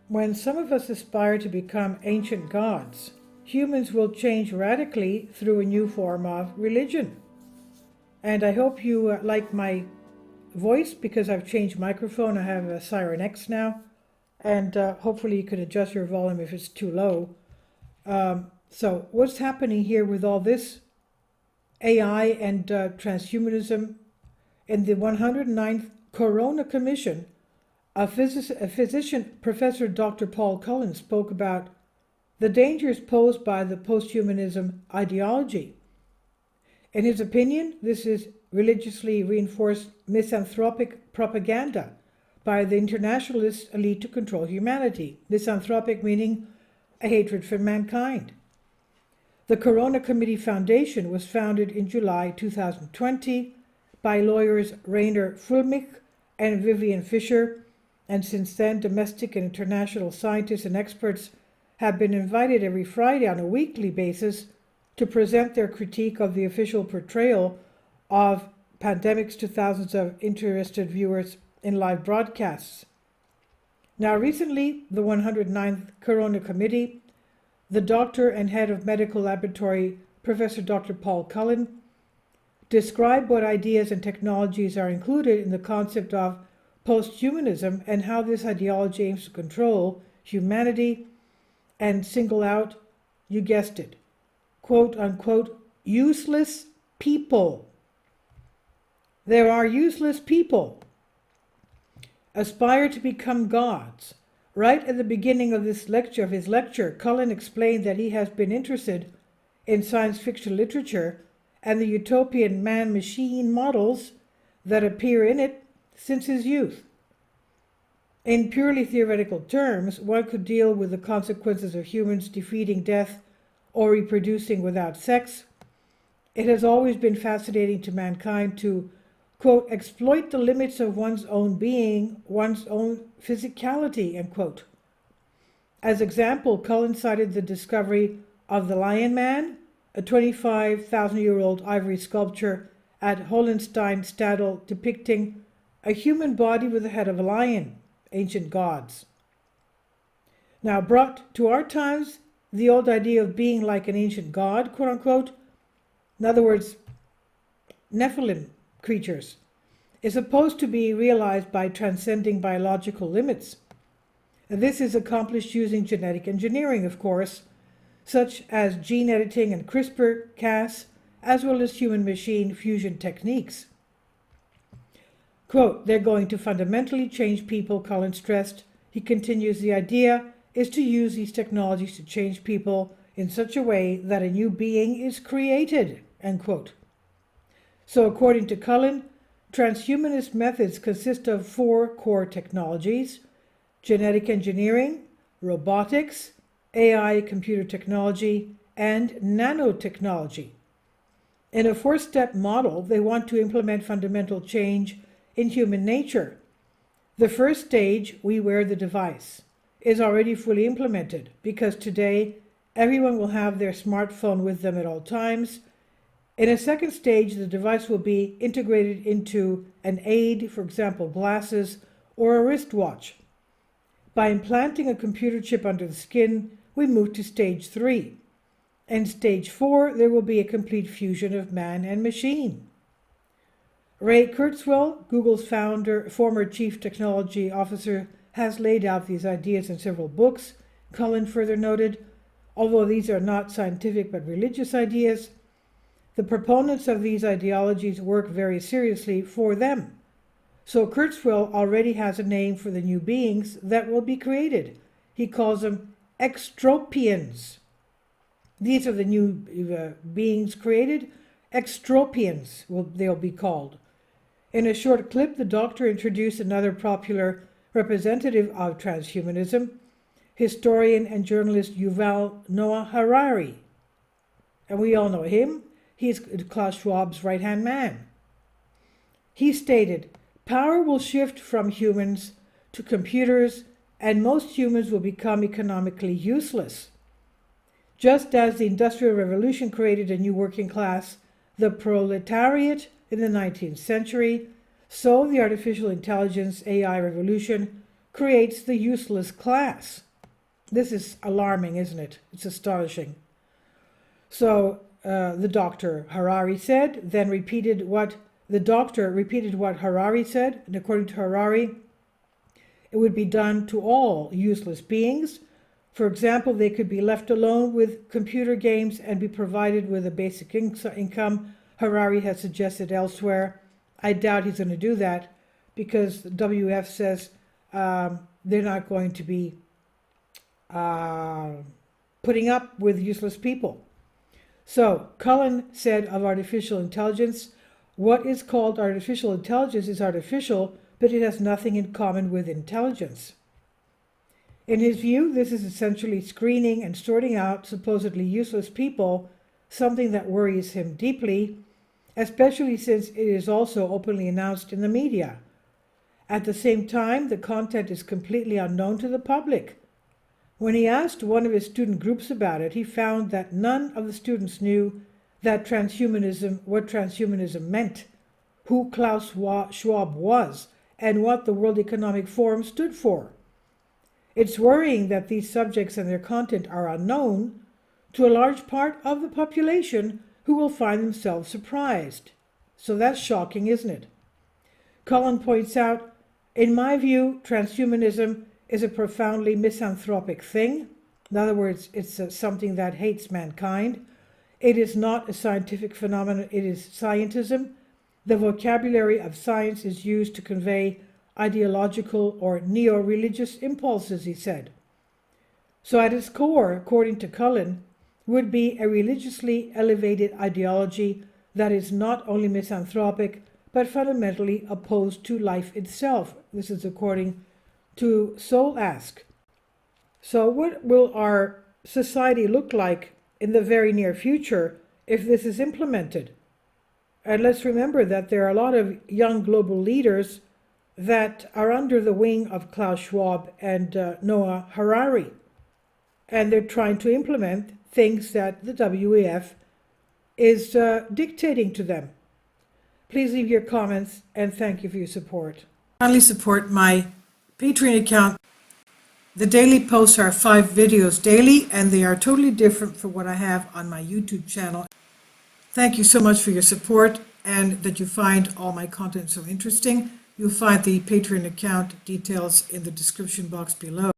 when some of us aspire to become ancient gods, humans will change radically through a new form of religion. And I hope you like my voice, because I've changed microphone. I have a Siren X now, and hopefully you can adjust your volume if it's too low. So what's happening here with all this AI and transhumanism? In the 109th Corona Commission, a physician, Professor Dr. Paul Cullen, spoke about the dangers posed by the posthumanism ideology. In his opinion, this is religiously reinforced misanthropic propaganda by the internationalist elite to control humanity. Misanthropic meaning a hatred for mankind. The Corona Committee Foundation was founded in July 2020 by lawyers Rainer Fulmich and Vivian Fisher, and since then domestic and international scientists and experts have been invited every Friday on a weekly basis to present their critique of the official portrayal of pandemics to thousands of interested viewers in live broadcasts. Now recently, the 109th Corona Committee, the doctor and head of medical laboratory, Professor Dr. Paul Cullen, described what ideas and technologies are included in the concept of posthumanism and how this ideology aims to control humanity and single out, you guessed it, quote unquote, useless people. There are useless people. Aspire to become gods. Right at the beginning of his lecture, Cullen explained that he has been interested in science fiction literature and the utopian man-machine models that appear in it since his youth. In purely theoretical terms, one could deal with the consequences of humans defeating death or reproducing without sex. It has always been fascinating to mankind to, quote, exploit the limits of one's own being, one's own physicality, end quote. As example, Cullen cited the discovery of the Lion Man, a 25,000-year-old ivory sculpture at Hohenstein-Stadel depicting a human body with the head of a lion, ancient gods. Now, brought to our times, the old idea of being like an ancient god, quote unquote, in other words, Nephilim creatures, is supposed to be realized by transcending biological limits. And this is accomplished using genetic engineering, of course, such as gene editing and CRISPR-Cas, as well as human-machine fusion techniques. Quote, they're going to fundamentally change people, Cullen stressed. He continues, the idea is to use these technologies to change people in such a way that a new being is created, end quote. So according to Cullen, transhumanist methods consist of 4 core technologies: genetic engineering, robotics, AI, computer technology, and nanotechnology. In a 4-step model, they want to implement fundamental change in human nature. The first stage, we wear the device, is already fully implemented because today everyone will have their smartphone with them at all times. In a second stage, the device will be integrated into an aid, for example, glasses or a wristwatch. By implanting a computer chip under the skin, we move to stage 3. In stage 4, there will be a complete fusion of man and machine. Ray Kurzweil, Google's former chief technology officer, has laid out these ideas in several books. Cullen further noted, although these are not scientific but religious ideas, the proponents of these ideologies work very seriously for them. So Kurzweil already has a name for the new beings that will be created. He calls them extropians. These are the new beings created. Extropians they'll be called. In a short clip, the doctor introduced another popular representative of transhumanism, historian and journalist Yuval Noah Harari. And we all know him. He's Klaus Schwab's right-hand man. He stated, power will shift from humans to computers, and most humans will become economically useless. Just as the Industrial Revolution created a new working class, the proletariat, in the 19th century, so the artificial intelligence AI revolution creates the useless class. This is alarming, isn't it? It's astonishing. So the doctor Harari said, then repeated what the doctor repeated what Harari said, and according to Harari, it would be done to all useless beings. For example, they could be left alone with computer games and be provided with a basic income. Harari has suggested elsewhere. I doubt he's going to do that because the WF says they're not going to be putting up with useless people. So Cullen said of artificial intelligence, what is called artificial intelligence is artificial, but it has nothing in common with intelligence. In his view, this is essentially screening and sorting out supposedly useless people, something that worries him deeply, especially since it is also openly announced in the media. At the same time, the content is completely unknown to the public. When he asked one of his student groups about it, he found that none of the students knew that what transhumanism meant, who Klaus Schwab was, and what the World Economic Forum stood for. It's worrying that these subjects and their content are unknown to a large part of the population who will find themselves surprised. So that's shocking, isn't it? Cullen points out, in my view, transhumanism is a profoundly misanthropic thing. In other words, it's something that hates mankind. It is not a scientific phenomenon, it is scientism. The vocabulary of science is used to convey ideological or neo-religious impulses, he said. So at its core, according to Cullen, would be a religiously elevated ideology that is not only misanthropic, but fundamentally opposed to life itself. This is according to Soul Ask. So what will our society look like in the very near future if this is implemented? And let's remember that there are a lot of young global leaders that are under the wing of Klaus Schwab and Noah Harari. And they're trying to implement things that the WEF is dictating to them. Please leave your comments and thank you for your support. Kindly support my Patreon account. The daily posts are 5 videos daily, and they are totally different from what I have on my YouTube channel. Thank you so much for your support and that you find all my content so interesting. You'll find the Patreon account details in the description box below.